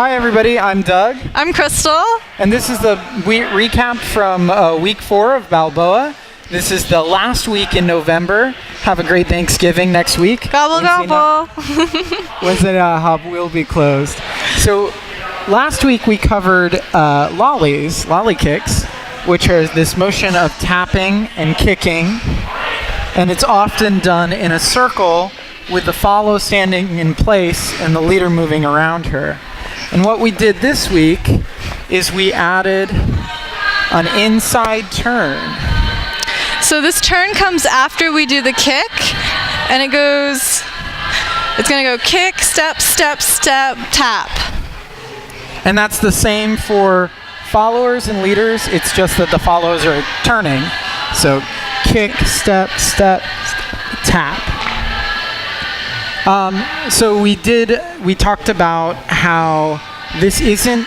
Hi everybody, I'm Doug. I'm Crystal. And this is the recap from week 4 of Balboa. This is the last week in November. Have a great Thanksgiving next week. Gobble gobble. Wednesday Hub will be closed. So last week we covered lolly kicks, which are this motion of tapping and kicking. And it's often done in a circle with the follow standing in place and the leader moving around her. And what we did this week is we added an inside turn. So this turn comes after we do the kick, and it's going to go kick, step, step, step, tap. And that's the same for followers and leaders. It's just that the followers are turning. So kick, step, step, tap. So we talked about how this isn't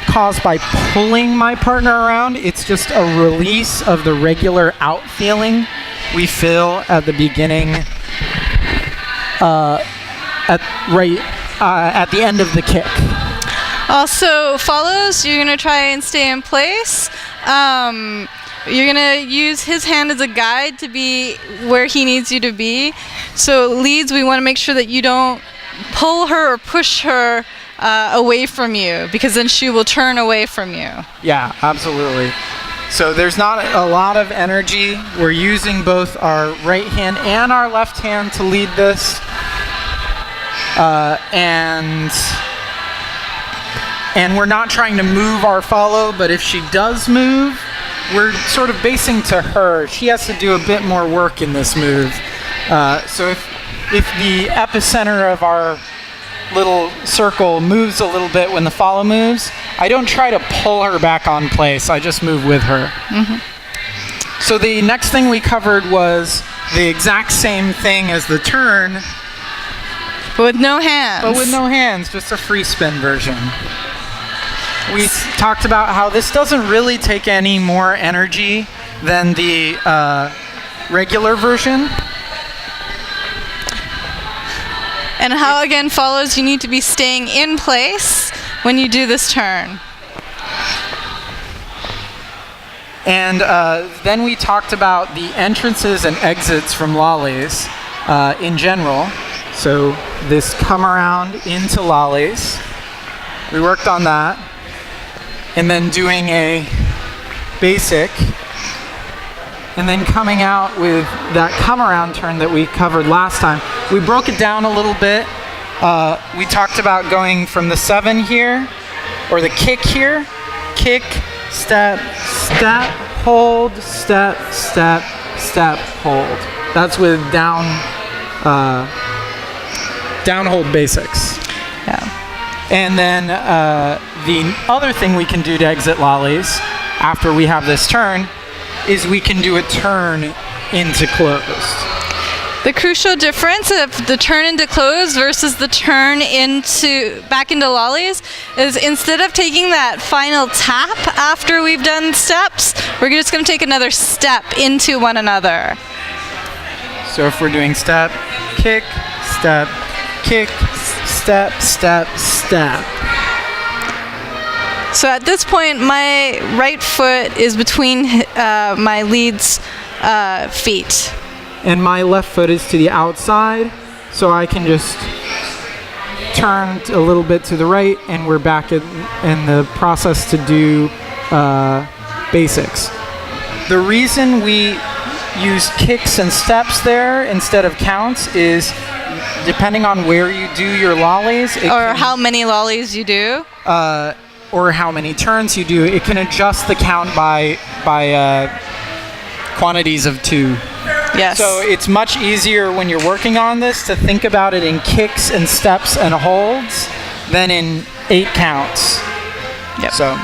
caused by pulling my partner around. It's just a release of the regular out feeling we feel at the beginning, at the end of the kick. Also, follows, you're going to try and stay in place. You're going to use his hand as a guide to be where he needs you to be. So leads, we want to make sure that you don't pull her or push her away from you, because then she will turn away from you. Yeah, absolutely. So there's not a lot of energy. We're using both our right hand and our left hand to lead this. And we're not trying to move our follow, but if she does move, we're sort of basing to her. She has to do a bit more work in this move. So if the epicenter of our little circle moves a little bit when the follow moves, I don't try to pull her back on place. I just move with her. Mm-hmm. So the next thing we covered was the exact same thing as the turn. But with no hands. But with no hands, just a free spin version. We talked about how this doesn't really take any more energy than the regular version. And how, again, follows, you need to be staying in place when you do this turn. And then we talked about the entrances and exits from lollies in general. So this come around into lollies. We worked on that. And then doing a basic. And then coming out with that come around turn that we covered last time. We broke it down a little bit. We talked about going from the 7 here, or the kick here. Kick, step, step, hold, step, step, step, hold. That's with down hold basics. Yeah. And then the other thing we can do to exit lollies after we have this turn is we can do a turn into closed. The crucial difference of the turn into closed versus the turn back into lollies is, instead of taking that final tap after we've done steps, we're just going to take another step into one another. So if we're doing step, kick, step, step, step, step. So at this point, my right foot is between my lead's feet. And my left foot is to the outside, so I can just turn a little bit to the right, and we're back in the process to do basics. The reason we use kicks and steps there instead of counts is, depending on where you do your lollies, or how many lollies you do, or how many turns you do, it can adjust the count by quantities of 2. Yes. So it's much easier when you're working on this to think about it in kicks and steps and holds than in 8 counts. Yep. So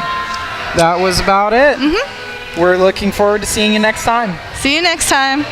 that was about it. Mm-hmm. We're looking forward to seeing you next time. See you next time.